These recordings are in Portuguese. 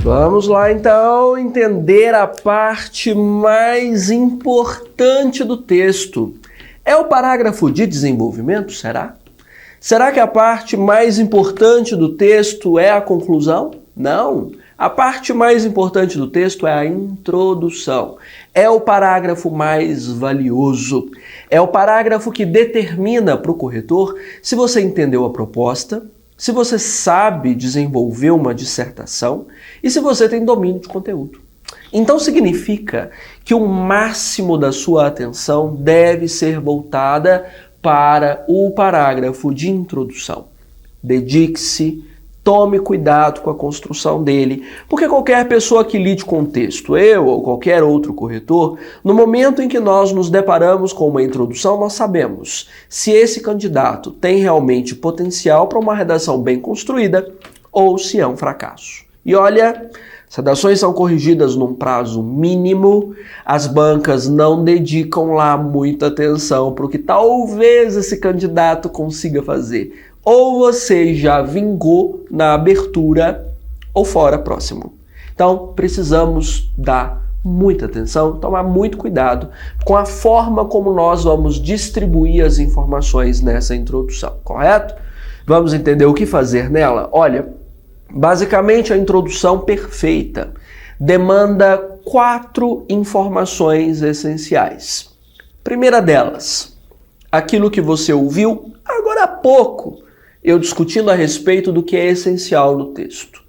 Vamos lá então entender a parte mais importante do texto. É o parágrafo de desenvolvimento, será? Será que a parte mais importante do texto é a conclusão? Não. A parte mais importante do texto é a introdução. É o parágrafo mais valioso. É o parágrafo que determina para o corretor se você entendeu a proposta, se você sabe desenvolver uma dissertação e se você tem domínio de conteúdo. Então significa que o máximo da sua atenção deve ser voltada para o parágrafo de introdução. Dedique-se, tome cuidado com a construção dele, porque qualquer pessoa que lide com o texto, eu ou qualquer outro corretor, no momento em que nós nos deparamos com uma introdução, nós sabemos se esse candidato tem realmente potencial para uma redação bem construída ou se é um fracasso. E olha, as redações são corrigidas num prazo mínimo, as bancas não dedicam lá muita atenção para o que talvez esse candidato consiga fazer. Ou você já vingou na abertura ou fora próximo. Então, precisamos dar muita atenção, tomar muito cuidado com a forma como nós vamos distribuir as informações nessa introdução, correto? Vamos entender o que fazer nela? Olha, basicamente a introdução perfeita demanda 4 informações essenciais. Primeira delas, aquilo que você ouviu agora há pouco, eu discutindo a respeito do que é essencial no texto.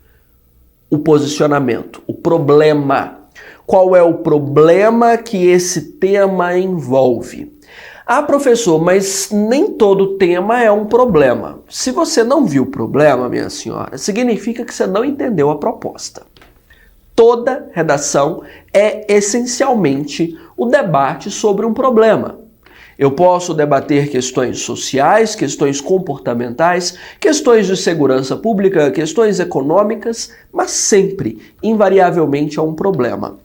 O posicionamento, o problema. Qual é o problema que esse tema envolve? Ah, professor, mas nem todo tema é um problema. Se você não viu o problema, minha senhora, significa que você não entendeu a proposta. Toda redação é essencialmente o debate sobre um problema. Eu posso debater questões sociais, questões comportamentais, questões de segurança pública, questões econômicas, mas sempre, invariavelmente, é um problema.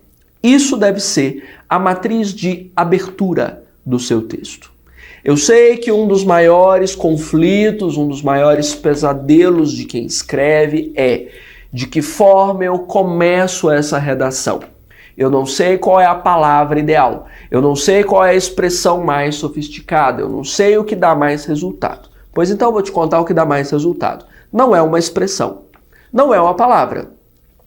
Isso deve ser a matriz de abertura do seu texto. Eu sei que um dos maiores conflitos, um dos maiores pesadelos de quem escreve é de que forma eu começo essa redação. Eu não sei qual é a palavra ideal, eu não sei qual é a expressão mais sofisticada, eu não sei o que dá mais resultado. Pois então eu vou te contar o que dá mais resultado. Não é uma expressão, não é uma palavra,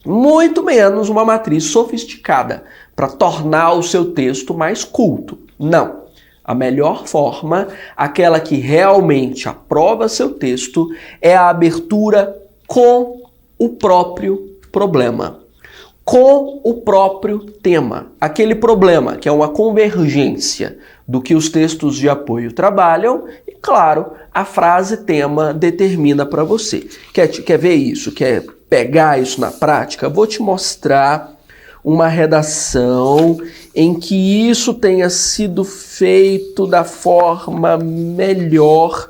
muito menos uma matriz sofisticada para tornar o seu texto mais culto. Não. A melhor forma, aquela que realmente aprova seu texto, é a abertura com o próprio problema. Com o próprio tema. Aquele problema que é uma convergência do que os textos de apoio trabalham e, claro, a frase tema determina para você. Quer ver isso? Quer pegar isso na prática? Vou te mostrar uma redação em que isso tenha sido feito da forma melhor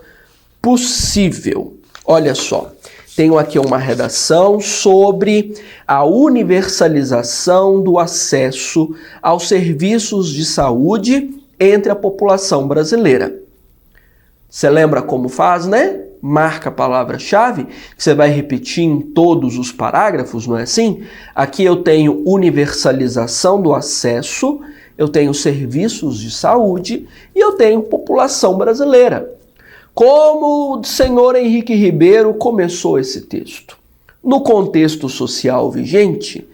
possível. Olha só. Tenho aqui uma redação sobre a universalização do acesso aos serviços de saúde entre a população brasileira. Você lembra como faz, né? Marca a palavra-chave, que você vai repetir em todos os parágrafos, não é assim? Aqui eu tenho universalização do acesso, eu tenho serviços de saúde e eu tenho população brasileira. Como o senhor Henrique Ribeiro começou esse texto? No contexto social vigente,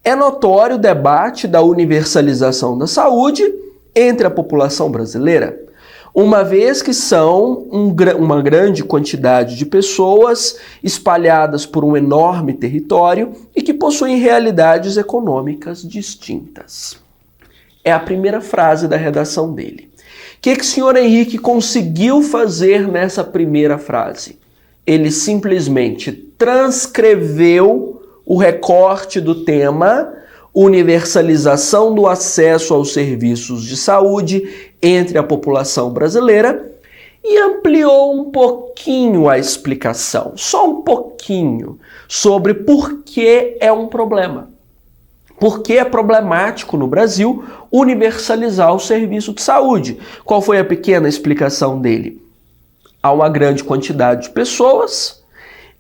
é notório o debate da universalização da saúde entre a população brasileira, uma vez que são uma grande quantidade de pessoas espalhadas por um enorme território e que possuem realidades econômicas distintas. É a primeira frase da redação dele. O que o senhor Henrique conseguiu fazer nessa primeira frase? Ele simplesmente transcreveu o recorte do tema universalização do acesso aos serviços de saúde entre a população brasileira e ampliou um pouquinho a explicação, só um pouquinho, sobre por que é um problema. Por que é problemático no Brasil universalizar o serviço de saúde? Qual foi a pequena explicação dele? Há uma grande quantidade de pessoas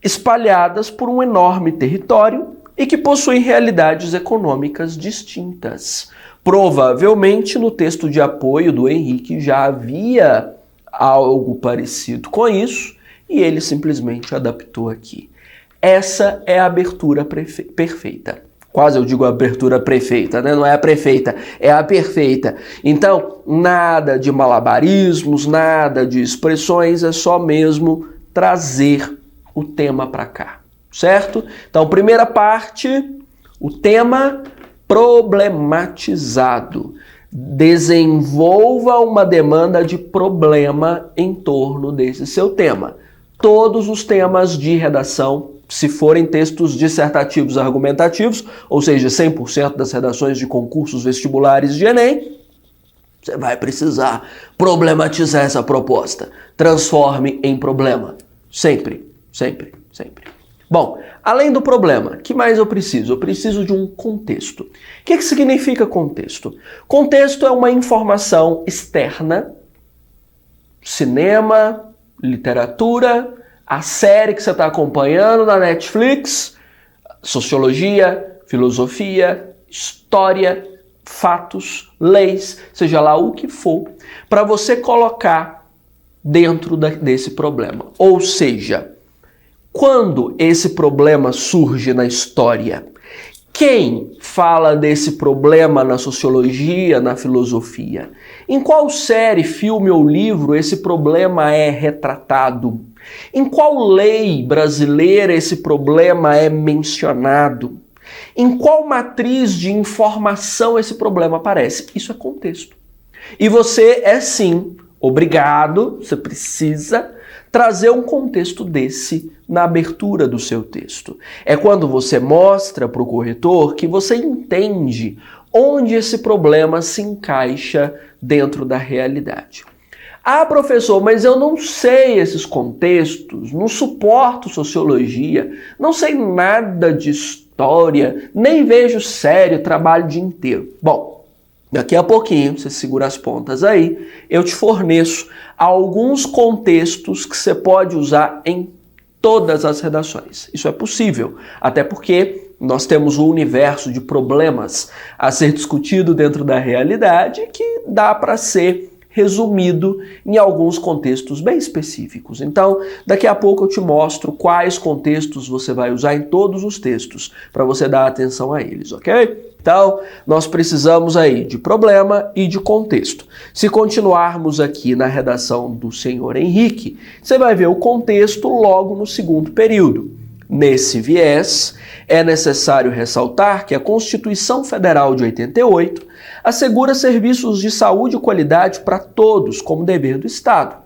espalhadas por um enorme território e que possuem realidades econômicas distintas. Provavelmente no texto de apoio do Henrique já havia algo parecido com isso e ele simplesmente adaptou aqui. Essa é a abertura perfeita. Quase eu digo abertura prefeita, né? Não é a prefeita, é a perfeita. Então, nada de malabarismos, nada de expressões, é só mesmo trazer o tema para cá, certo? Então, primeira parte, o tema problematizado. Desenvolva uma demanda de problema em torno desse seu tema. Todos os temas de redação, se forem textos dissertativos argumentativos, ou seja, 100% das redações de concursos vestibulares de Enem, você vai precisar problematizar essa proposta. Transforme em problema. Sempre, sempre, sempre. Bom, além do problema, o que mais eu preciso? Eu preciso de um contexto. O que significa contexto? Contexto é uma informação externa, cinema, literatura, a série que você está acompanhando na Netflix, sociologia, filosofia, história, fatos, leis, seja lá o que for, para você colocar dentro desse problema. Ou seja, quando esse problema surge na história, quem fala desse problema na sociologia, na filosofia? Em qual série, filme ou livro esse problema é retratado? Em qual lei brasileira esse problema é mencionado? Em qual matriz de informação esse problema aparece? Isso é contexto. E você é sim obrigado, você precisa trazer um contexto desse na abertura do seu texto. É quando você mostra para o corretor que você entende onde esse problema se encaixa dentro da realidade. Ah, professor, mas eu não sei esses contextos, não suporto sociologia, não sei nada de história, nem vejo série, trabalho o dia inteiro. Bom, daqui a pouquinho, você segura as pontas aí, eu te forneço alguns contextos que você pode usar em todas as redações. Isso é possível, até porque nós temos um universo de problemas a ser discutido dentro da realidade que dá para ser resumido em alguns contextos bem específicos. Então, daqui a pouco eu te mostro quais contextos você vai usar em todos os textos, para você dar atenção a eles, ok? Então, nós precisamos aí de problema e de contexto. Se continuarmos aqui na redação do senhor Henrique, você vai ver o contexto logo no segundo período. Nesse viés, é necessário ressaltar que a Constituição Federal de 88 assegura serviços de saúde e qualidade para todos como dever do Estado.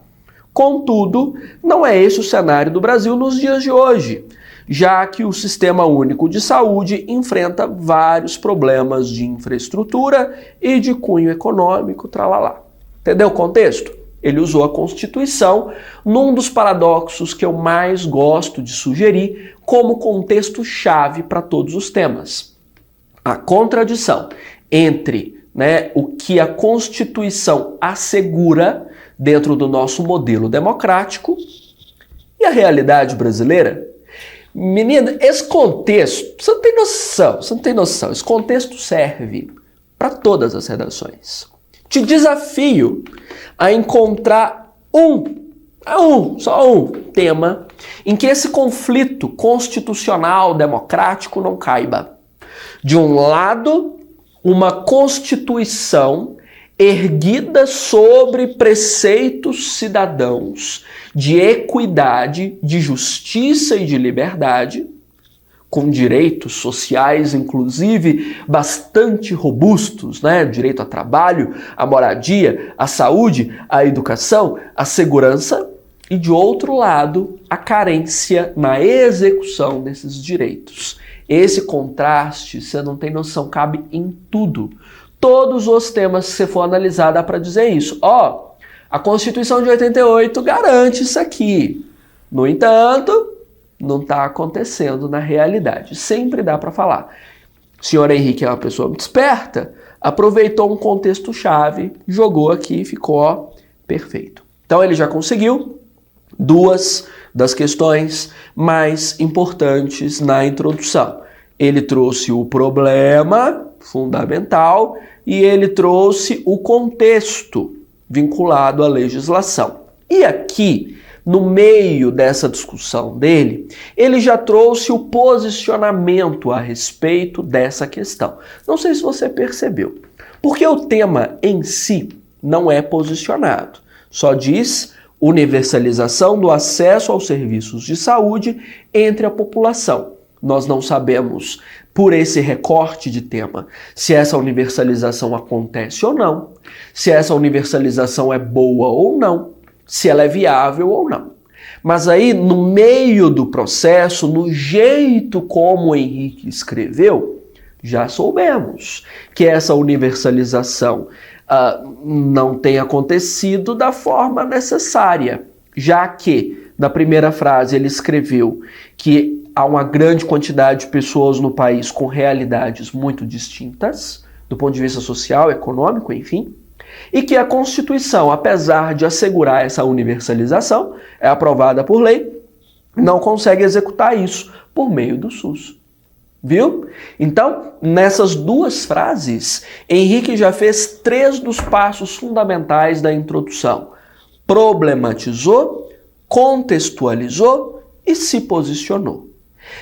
Contudo, não é esse o cenário do Brasil nos dias de hoje, já que o Sistema Único de Saúde enfrenta vários problemas de infraestrutura e de cunho econômico, tralalá. Entendeu o contexto? Ele usou a Constituição num dos paradoxos que eu mais gosto de sugerir como contexto-chave para todos os temas. A contradição entre o que a Constituição assegura dentro do nosso modelo democrático e a realidade brasileira. Menina, esse contexto, você não tem noção, esse contexto serve para todas as redações. Te desafio a encontrar só um tema em que esse conflito constitucional democrático não caiba. De um lado, uma Constituição erguida sobre preceitos cidadãos de equidade, de justiça e de liberdade, com direitos sociais, inclusive, bastante robustos, direito a trabalho, a moradia, a saúde, a educação, a segurança, e, de outro lado, a carência na execução desses direitos. Esse contraste, você não tem noção, cabe em tudo. Todos os temas que você for analisar dá para dizer isso. A Constituição de 88 garante isso aqui. No entanto, não está acontecendo na realidade. Sempre dá para falar. O senhor Henrique é uma pessoa muito esperta, aproveitou um contexto-chave, jogou aqui e ficou perfeito. Então ele já conseguiu duas das questões mais importantes na introdução. ele trouxe o problema fundamental e ele trouxe o contexto vinculado à legislação. E aqui, no meio dessa discussão dele, ele já trouxe o posicionamento a respeito dessa questão. Não sei se você percebeu, porque o tema em si não é posicionado, só diz universalização do acesso aos serviços de saúde entre a população. Nós não sabemos, por esse recorte de tema, se essa universalização acontece ou não, se essa universalização é boa ou não, se ela é viável ou não. Mas aí, no meio do processo, no jeito como o Henrique escreveu, já soubemos que essa universalização não tem acontecido da forma necessária, já que, na primeira frase, ele escreveu que há uma grande quantidade de pessoas no país com realidades muito distintas, do ponto de vista social, econômico, enfim, e que a Constituição, apesar de assegurar essa universalização, é aprovada por lei, não consegue executar isso por meio do SUS. Viu? Então, nessas duas frases, Henrique já fez 3 dos passos fundamentais da introdução. Problematizou, contextualizou e se posicionou.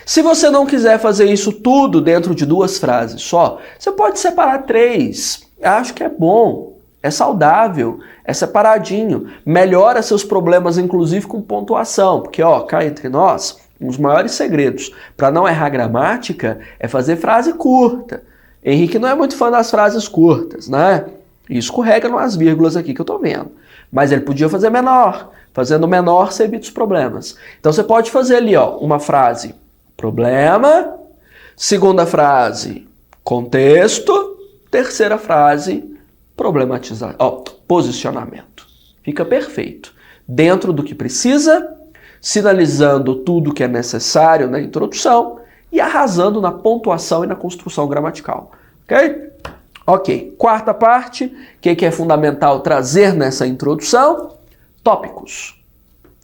Se você não quiser fazer isso tudo dentro de 2 frases só, você pode separar 3. Acho que é bom, é saudável, é separadinho. Melhora seus problemas, inclusive com pontuação, porque, cá entre nós, um dos maiores segredos para não errar gramática é fazer frase curta. Henrique não é muito fã das frases curtas, né? E escorrega nas vírgulas aqui que eu tô vendo. Mas ele podia fazer menor. Fazendo menor, você evita os problemas. Então você pode fazer ali, uma frase problema, segunda frase contexto, terceira frase problematizar, posicionamento. Fica perfeito. Dentro do que precisa, sinalizando tudo que é necessário na introdução e arrasando na pontuação e na construção gramatical. Ok? Ok. Quarta parte, o que é fundamental trazer nessa introdução? Tópicos,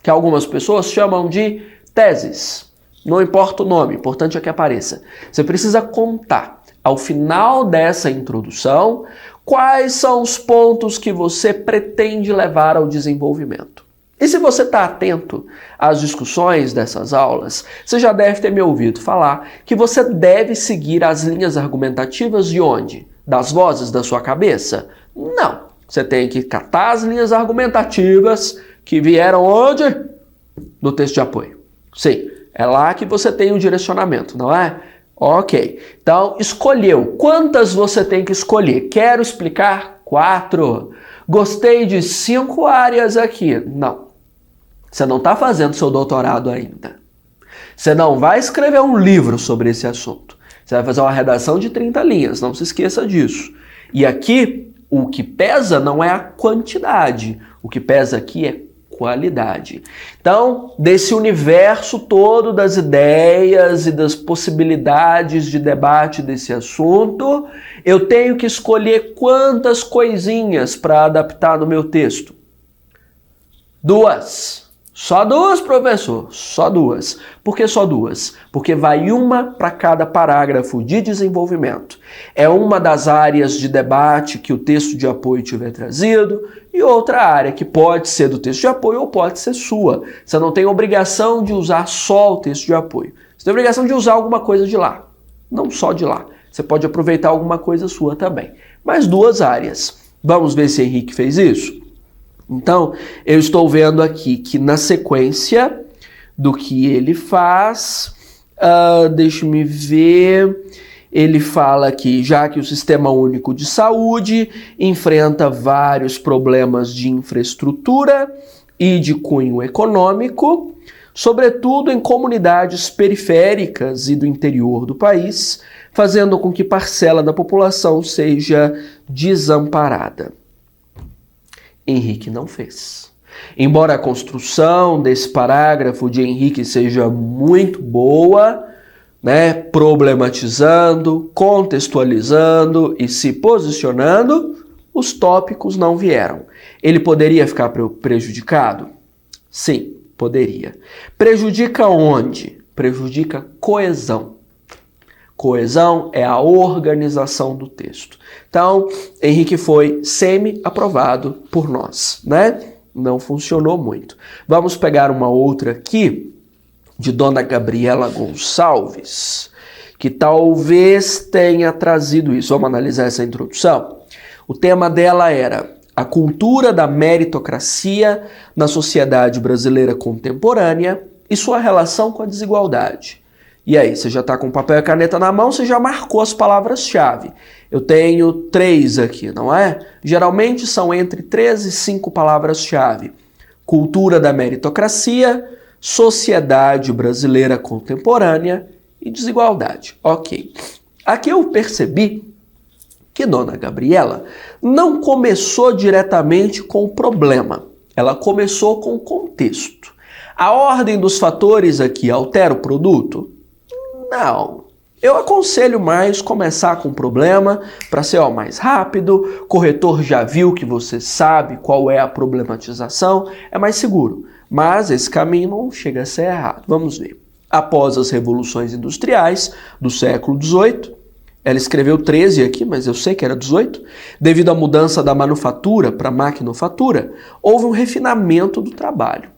que algumas pessoas chamam de teses. Não importa o nome, o importante é que apareça. Você precisa contar, ao final dessa introdução, quais são os pontos que você pretende levar ao desenvolvimento. E se você está atento às discussões dessas aulas, você já deve ter me ouvido falar que você deve seguir as linhas argumentativas de onde? Das vozes da sua cabeça? Não. Você tem que catar as linhas argumentativas que vieram onde? No texto de apoio. Sim, é lá que você tem o direcionamento, não é? Ok. Então, escolheu. Quantas você tem que escolher? Quero explicar 4. Gostei de 5 áreas aqui. Não. Você não está fazendo seu doutorado ainda. Você não vai escrever um livro sobre esse assunto. Você vai fazer uma redação de 30 linhas, não se esqueça disso. E aqui, o que pesa não é a quantidade. O que pesa aqui é qualidade. Então, desse universo todo das ideias e das possibilidades de debate desse assunto, eu tenho que escolher quantas coisinhas para adaptar no meu texto. 2. Só 2, professor? Só 2. Por que só 2? Porque vai uma para cada parágrafo de desenvolvimento. É uma das áreas de debate que o texto de apoio tiver trazido e outra área que pode ser do texto de apoio ou pode ser sua. Você não tem obrigação de usar só o texto de apoio. Você tem obrigação de usar alguma coisa de lá. Não só de lá. Você pode aproveitar alguma coisa sua também. Mas 2 áreas. Vamos ver se Henrique fez isso? Então, eu estou vendo aqui que na sequência do que ele faz, deixa-me ver, ele fala aqui, já que o Sistema Único de Saúde enfrenta vários problemas de infraestrutura e de cunho econômico, sobretudo em comunidades periféricas e do interior do país, fazendo com que parcela da população seja desamparada. Henrique não fez. Embora a construção desse parágrafo de Henrique seja muito boa, problematizando, contextualizando e se posicionando, os tópicos não vieram. Ele poderia ficar prejudicado? Sim, poderia. Prejudica onde? Prejudica coesão. Coesão é a organização do texto. Então, Henrique foi semi-aprovado por nós, né? Não funcionou muito. Vamos pegar uma outra aqui, de Dona Gabriela Gonçalves, que talvez tenha trazido isso. Vamos analisar essa introdução? O tema dela era a cultura da meritocracia na sociedade brasileira contemporânea e sua relação com a desigualdade. E aí, você já está com papel e caneta na mão, você já marcou as palavras-chave. Eu tenho 3 aqui, não é? Geralmente são entre 3 e 5 palavras-chave. Cultura da meritocracia, sociedade brasileira contemporânea e desigualdade. Ok. Aqui eu percebi que Dona Gabriela não começou diretamente com o problema. Ela começou com o contexto. A ordem dos fatores aqui altera o produto? Não. Eu aconselho mais começar com o problema para ser mais rápido, corretor já viu que você sabe qual é a problematização, é mais seguro. Mas esse caminho não chega a ser errado. Vamos ver. Após as revoluções industriais do século XVIII, ela escreveu 13 aqui, mas eu sei que era 18, devido à mudança da manufatura para a maquinofatura, houve um refinamento do trabalho.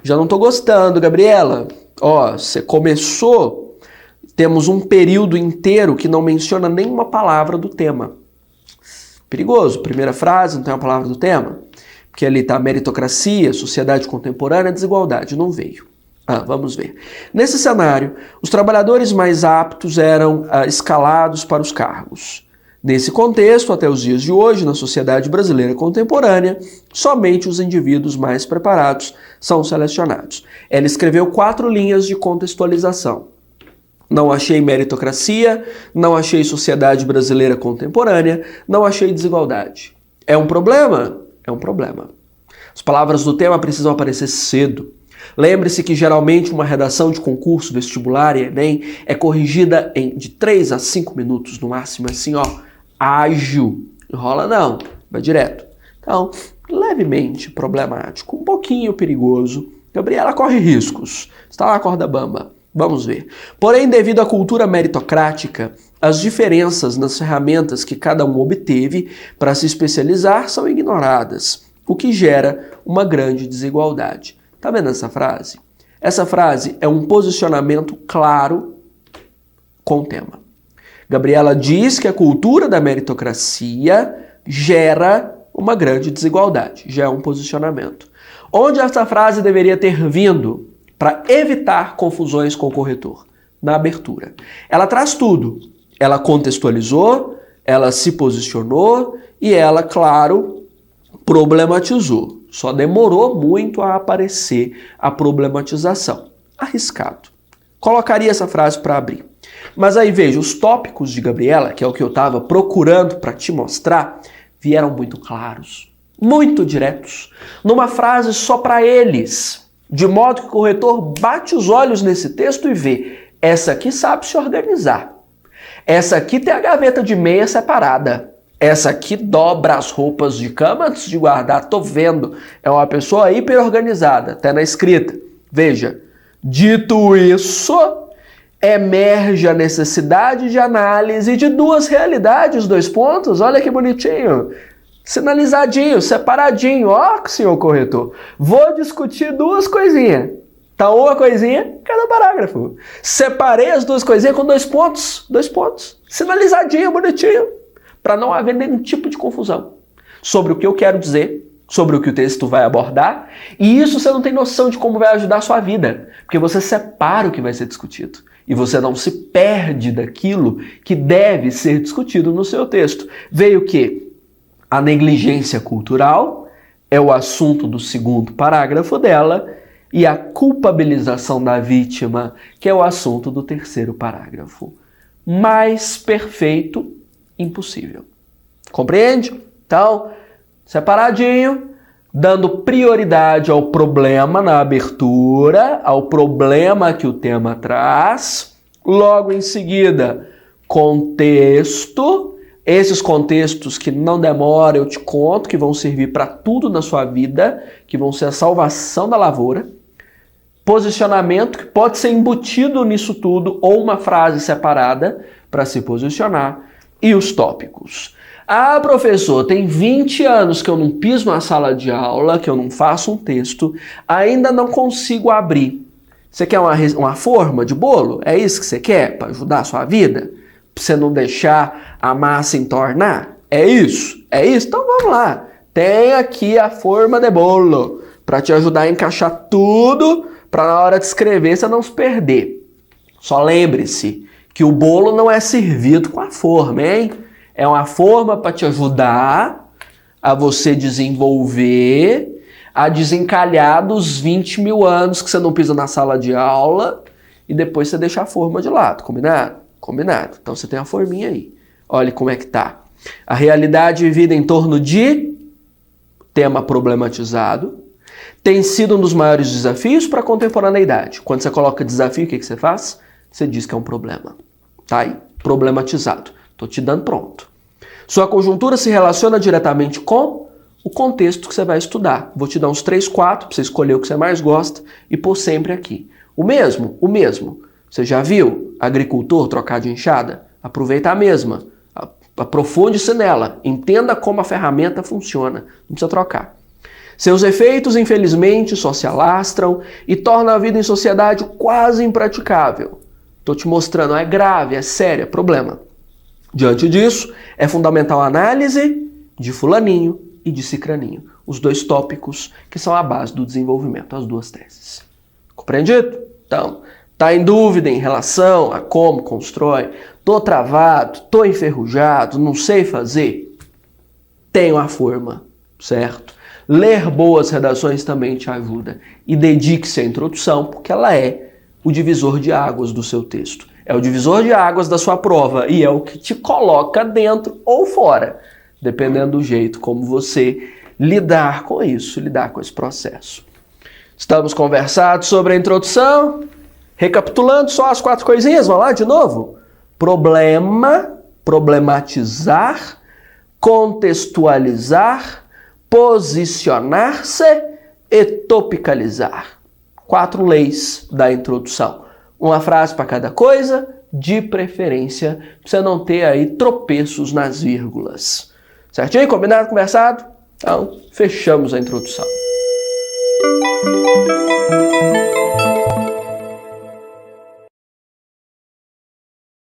Já não estou gostando, Gabriela. Ó, você começou... Temos um período inteiro que não menciona nenhuma palavra do tema. Perigoso. Primeira frase, não tem uma palavra do tema. Porque ali está meritocracia, sociedade contemporânea, desigualdade. Não veio. Vamos ver. Nesse cenário, os trabalhadores mais aptos eram escalados para os cargos. Nesse contexto, até os dias de hoje, na sociedade brasileira contemporânea, somente os indivíduos mais preparados são selecionados. Ela escreveu 4 linhas de contextualização. Não achei meritocracia, não achei sociedade brasileira contemporânea, não achei desigualdade. É um problema? É um problema. As palavras do tema precisam aparecer cedo. Lembre-se que geralmente uma redação de concurso vestibular e Enem é corrigida de 3 a 5 minutos, no máximo assim, ó, ágil. Enrola não, vai direto. Então, levemente problemático, um pouquinho perigoso. Gabriela corre riscos, está na corda bamba. Vamos ver. Porém, devido à cultura meritocrática, as diferenças nas ferramentas que cada um obteve para se especializar são ignoradas, o que gera uma grande desigualdade. Tá vendo essa frase? Essa frase é um posicionamento claro com o tema. Gabriela diz que a cultura da meritocracia gera uma grande desigualdade. Já é um posicionamento. Onde essa frase deveria ter vindo? Para evitar confusões com o corretor, na abertura. Ela traz tudo. Ela contextualizou, ela se posicionou e ela, claro, problematizou. Só demorou muito a aparecer a problematização. Arriscado. Colocaria essa frase para abrir. Mas aí veja, os tópicos de Gabriela, que é o que eu estava procurando para te mostrar, vieram muito claros, muito diretos, numa frase só para eles. De modo que o corretor bate os olhos nesse texto e vê, essa aqui sabe se organizar. Essa aqui tem a gaveta de meia separada. Essa aqui dobra as roupas de cama antes de guardar. Tô vendo. É uma pessoa hiper organizada, até na escrita. Veja, dito isso, emerge a necessidade de análise de 2 realidades, 2 pontos. Olha que bonitinho. Sinalizadinho, separadinho. Ó, senhor corretor, vou discutir 2 coisinhas. Tá uma coisinha cada parágrafo. Separei as 2 coisinhas com 2 pontos. 2 pontos. Sinalizadinho, bonitinho. Para não haver nenhum tipo de confusão sobre o que eu quero dizer, sobre o que o texto vai abordar. E isso você não tem noção de como vai ajudar a sua vida. Porque você separa o que vai ser discutido. E você não se perde daquilo que deve ser discutido no seu texto. Veio o quê? A negligência cultural é o assunto do 2º parágrafo dela e a culpabilização da vítima, que é o assunto do 3º parágrafo. Mais perfeito, impossível. Compreende? Então, separadinho, dando prioridade ao problema na abertura, ao problema que o tema traz. Logo em seguida, contexto. Esses contextos que não demoram, eu te conto, que vão servir para tudo na sua vida, que vão ser a salvação da lavoura. posicionamento que pode ser embutido nisso tudo ou uma frase separada para se posicionar e os tópicos. Ah, professor, tem 20 anos que eu não piso na sala de aula, que eu não faço um texto, ainda não consigo abrir. Você quer uma forma de bolo? É isso que você quer para ajudar a sua vida? Para você não deixar a massa entornar? É isso? É isso? Então vamos lá. Tem aqui a forma de bolo para te ajudar a encaixar tudo para na hora de escrever você não se perder. Só lembre-se que o bolo não é servido com a forma, hein? É uma forma para te ajudar a você desenvolver, a desencalhar dos 20 mil anos que você não pisa na sala de aula e depois você deixa a forma de lado, combinado? Combinado. Então você tem a forminha aí. Olha como é que tá. A realidade vivida em torno de tema problematizado tem sido um dos maiores desafios para a contemporaneidade. Quando você coloca desafio, o que você faz? Você diz que é um problema. Tá aí, problematizado. Estou te dando pronto. Sua conjuntura se relaciona diretamente com o contexto que você vai estudar. Vou te dar uns 3, 4 para você escolher o que você mais gosta e pôr sempre aqui. O mesmo. Você já viu agricultor trocar de enxada? Aproveita a mesma. Aprofunde-se nela. Entenda como a ferramenta funciona. Não precisa trocar. Seus efeitos, infelizmente, só se alastram e tornam a vida em sociedade quase impraticável. Estou te mostrando, é grave, é sério, é problema. Diante disso, é fundamental a análise de fulaninho e de cicraninho, os dois tópicos que são a base do desenvolvimento, as duas teses. Compreendido? Então, tá em dúvida em relação a como constrói? Tô travado, tô enferrujado, não sei fazer? Tenho a forma, certo? Ler boas redações também te ajuda. E dedique-se à introdução, porque ela é o divisor de águas do seu texto. É o divisor de águas da sua prova e é o que te coloca dentro ou fora, dependendo do jeito como você lidar com isso, lidar com esse processo. Estamos conversados sobre a introdução. Recapitulando só as 4 coisinhas, vamos lá de novo? Problema, problematizar, contextualizar, posicionar-se e topicalizar. 4 leis da introdução. Uma frase para cada coisa, de preferência, para você não ter aí tropeços nas vírgulas. Certinho? Combinado? Conversado? Então, fechamos a introdução.